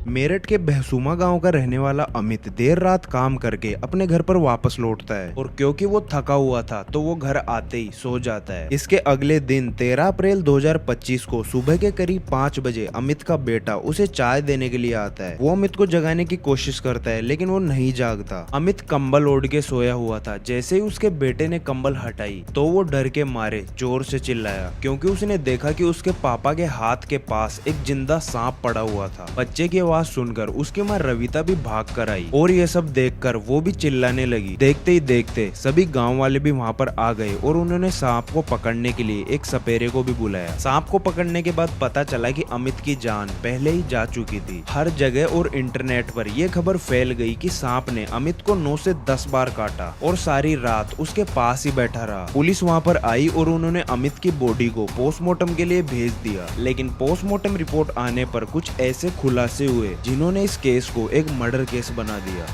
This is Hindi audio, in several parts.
मेरठ के बहसुमा गांव का रहने वाला अमित देर रात काम करके अपने घर पर वापस लौटता है और क्योंकि वो थका हुआ था तो वो घर आते ही सो जाता है। इसके अगले दिन 13 अप्रैल 2025 को सुबह के करीब 5 बजे अमित का बेटा उसे चाय देने के लिए आता है। वो अमित को जगाने की कोशिश करता है लेकिन वो नहीं जागता। अमित कंबल ओढ़ के सोया हुआ था। जैसे ही उसके बेटे ने कंबल हटाई तो वो डर के मारे जोर से चिल्लाया क्योंकि उसने देखा कि उसके पापा के हाथ के पास एक जिंदा सांप पड़ा हुआ था। बच्चे की आवाज सुनकर उसकी माँ रविता भी भाग कर आई और ये सब देखकर वो भी चिल्लाने लगी। देखते ही देखते सभी गांव वाले भी वहां पर आ गए और उन्होंने सांप को पकड़ने के लिए एक सपेरे को भी बुलाया। सांप को पकड़ने के बाद पता चला कि अमित की जान पहले ही जा चुकी थी। हर जगह और इंटरनेट पर यह खबर फैल गई कि सांप ने अमित को 9 से 10 बार काटा और सारी रात उसके पास ही बैठा रहा। पुलिस वहां पर आई और उन्होंने अमित की बॉडी को पोस्टमार्टम के लिए भेज दिया, लेकिन पोस्टमार्टम रिपोर्ट आने पर कुछ ऐसे खुलासे हुए जिन्होंने इस केस को एक मर्डर केस बना दिया।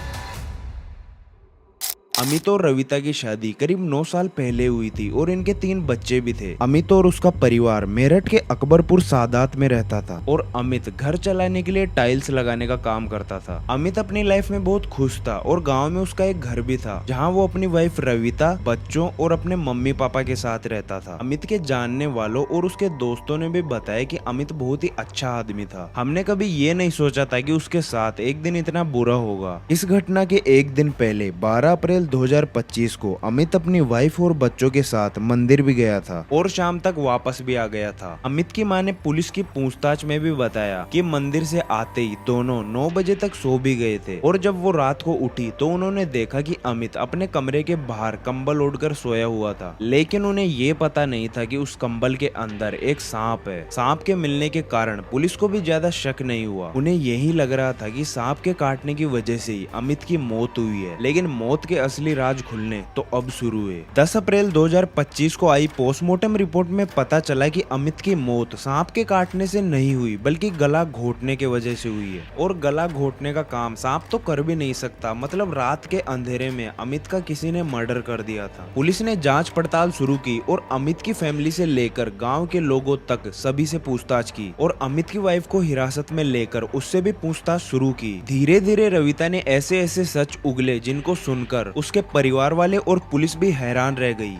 अमित और रविता की शादी करीब 9 साल पहले हुई थी और इनके 3 बच्चे भी थे। अमित और उसका परिवार मेरठ के अकबरपुर सादात में रहता था और अमित घर चलाने के लिए टाइल्स लगाने का काम करता था। अमित अपनी लाइफ में बहुत खुश था और गांव में उसका एक घर भी था जहां वो अपनी वाइफ रविता, बच्चों और अपने मम्मी पापा के साथ रहता था। अमित के जानने वालों और उसके दोस्तों ने भी बताया कि अमित बहुत ही अच्छा आदमी था। हमने कभी ये नहीं सोचा था कि उसके साथ एक दिन इतना बुरा होगा। इस घटना के एक दिन पहले 12 अप्रैल 2025 को अमित अपनी वाइफ और बच्चों के साथ मंदिर भी गया था और शाम तक वापस भी आ गया था। अमित की मां ने पुलिस की पूछताछ में भी बताया कि मंदिर से आते ही दोनों 9 बजे तक सो भी गए थे और जब वो रात को उठी तो उन्होंने देखा कि अमित अपने कमरे के बाहर कंबल ओढ़कर सोया हुआ था, लेकिन उन्हें ये पता नहीं था कि उस कंबल के अंदर एक सांप है। सांप के मिलने के कारण पुलिस को भी ज्यादा शक नहीं हुआ। उन्हें यही लग रहा था कि सांप के काटने की वजह से ही अमित की मौत हुई है, लेकिन मौत के असली राज खुलने तो अब शुरू हुए। 10 अप्रैल 2025 को आई पोस्टमार्टम रिपोर्ट में पता चला कि अमित की मौत सांप के काटने से नहीं हुई बल्कि गला घोटने के वजह से हुई है। और गला घोटने का काम सांप तो कर भी नहीं सकता, मतलब रात के अंधेरे में अमित का किसी ने मर्डर कर दिया था। पुलिस ने जांच पड़ताल शुरू की और अमित की फैमिली से लेकर गाँव के लोगों तक सभी से पूछताछ की और अमित की वाइफ को हिरासत में लेकर उससे भी पूछताछ शुरू की। धीरे धीरे रविता ने ऐसे ऐसे सच उगले जिनको सुनकर उसके परिवार वाले और पुलिस भी हैरान रह गई।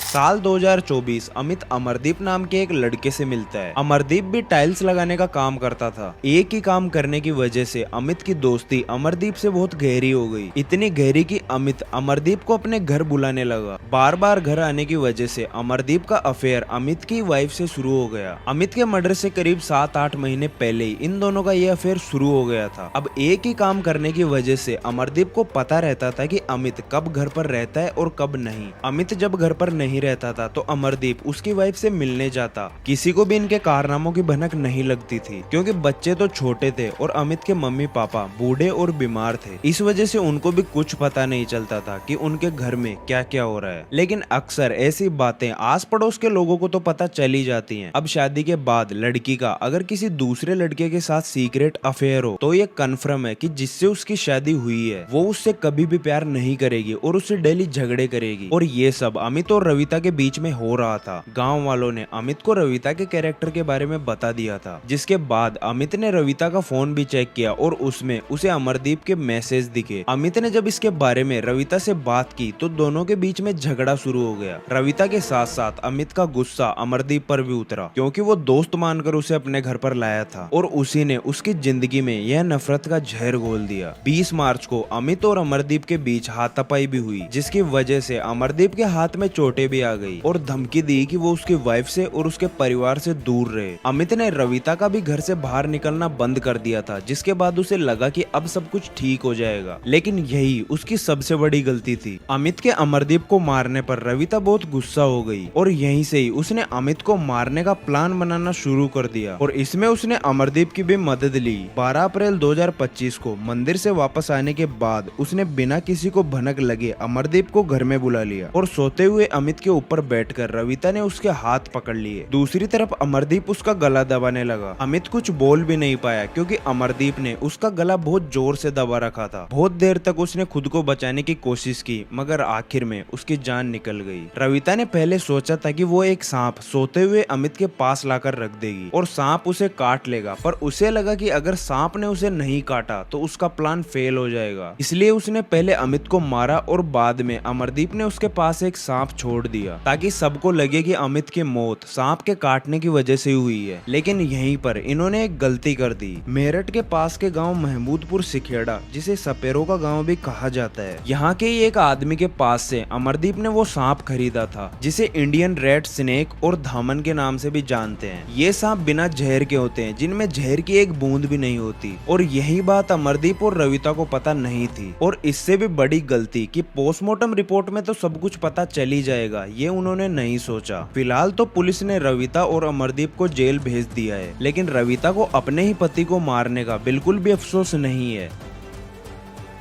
साल 2024 अमित अमरदीप नाम के एक लड़के से मिलता है। अमरदीप भी टाइल्स लगाने का काम करता था। एक ही काम करने की वजह से अमित की दोस्ती अमरदीप से बहुत गहरी हो गई, इतनी गहरी कि अमित अमरदीप को अपने घर बुलाने लगा। बार बार घर आने की वजह से अमरदीप का अफेयर अमित की वाइफ से शुरू हो गया। अमित के मर्डर से करीब 7-8 महीने पहले ही इन दोनों का ये अफेयर शुरू हो गया था। अब एक ही काम करने की वजह से अमरदीप को पता रहता था कि अमित कब घर पर रहता है और कब नहीं। अमित जब घर पर नहीं रहता था तो अमरदीप उसकी वाइफ से मिलने जाता। किसी को भी इनके कारनामों की भनक नहीं लगती थी क्योंकि बच्चे तो छोटे थे और अमित के मम्मी पापा बूढ़े और बीमार थे। इस वजह से उनको भी कुछ पता नहीं चलता था कि उनके घर में क्या क्या हो रहा है। लेकिन अक्सर ऐसी बातें आस पड़ोस के लोगों को तो पता चली जाती हैं। अब शादी के बाद लड़की का अगर किसी दूसरे लड़के के साथ सीक्रेट अफेयर हो तो ये कन्फर्म है कि जिससे उसकी शादी हुई है वो उससे कभी भी प्यार नहीं करेगी और उससे डेली झगड़े करेगी। और ये सब अमित और रविता के बीच में हो रहा था। गांव वालों ने अमित को रविता के कैरेक्टर के बारे में बता दिया था, जिसके बाद अमित ने रविता का फोन भी चेक किया और उसमें उसे अमरदीप के मैसेज दिखे। अमित ने जब इसके बारे में रविता से बात की तो दोनों के बीच में झगड़ा शुरू हो गया। रविता के साथ साथ अमित का गुस्सा अमरदीप पर भी उतरा क्योंकि वो दोस्त मानकर उसे अपने घर पर लाया था और उसी ने उसकी जिंदगी में यह नफरत का जहर घोल दिया। 20 मार्च को अमित और अमरदीप के बीच हाथापाई भी हुई, जिसकी वजह से अमरदीप के हाथ में चोटें भी आ गई और धमकी दी कि वो उसकी वाइफ से और उसके परिवार से दूर रहे। अमित ने रविता का भी घर से बाहर निकलना बंद कर दिया था, जिसके बाद उसे लगा कि अब सब कुछ ठीक हो जाएगा, लेकिन यही उसकी सबसे बड़ी गलती थी। अमित के अमरदीप को मारने पर रविता बहुत गुस्सा हो गई और यहीं से ही उसने अमित को मारने का प्लान बनाना शुरू कर दिया और इसमें उसने अमरदीप की भी मदद ली। 12 अप्रैल 2025 को मंदिर से वापस आने के बाद उसने बिना किसी को भनक लगे अमरदीप को घर में बुला लिया और सोते हुए अमित के ऊपर बैठकर रविता ने उसके हाथ पकड़ लिए। दूसरी तरफ अमरदीप उसका गला दबाने लगा। अमित कुछ बोल भी नहीं पाया क्योंकि अमरदीप ने उसका गला बहुत जोर से दबा रखा था। बहुत देर तक उसने खुद को बचाने की कोशिश की मगर आखिर में उसकी जान निकल गई। रविता ने पहले सोचा था कि वो एक सांप सोते हुए अमित के पास लाकर रख देगी और सांप उसे काट लेगा, पर उसे लगा कि अगर सांप ने उसे नहीं काटा तो उसका प्लान फेल हो जाएगा। इसलिए उसने पहले अमित को मारा और बाद में अमरदीप ने उसके पास एक सांप छोड़ दिया ताकि सबको लगे कि अमित की मौत सांप के काटने की वजह से हुई है। लेकिन यहीं पर इन्होंने एक गलती कर दी। मेरठ के पास के गांव महमूदपुर सिखेड़ा, जिसे सपेरों का गांव भी कहा जाता है, यहाँ के ही एक आदमी के पास से अमरदीप ने वो सांप खरीदा था जिसे इंडियन रेड स्नेक और धामन के नाम से भी जानते हैं। ये सांप बिना जहर के होते हैं, जिनमें जहर की एक बूंद भी नहीं होती। और यही बात अमरदीप और रविता को पता नहीं थी। और इससे भी बड़ी गलती कि पोस्टमार्टम रिपोर्ट में तो सब कुछ पता चल ही जाएगा, ये उन्होंने नहीं सोचा। फिलहाल तो पुलिस ने रविता और अमरदीप को जेल भेज दिया है, लेकिन रविता को अपने ही पति को मारने का बिल्कुल भी अफसोस नहीं है।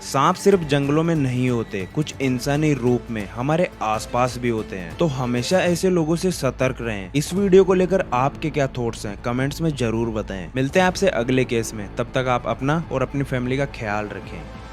सांप सिर्फ जंगलों में नहीं होते, कुछ इंसानी रूप में हमारे आसपास भी होते हैं। तो हमेशा ऐसे लोगों से सतर्क रहें। इस वीडियो को लेकर आपके क्या थॉट्स हैं कमेंट्स में जरूर बताएं। मिलते हैं आपसे अगले केस में, तब तक आप अपना और अपनी फैमिली का ख्याल रखें।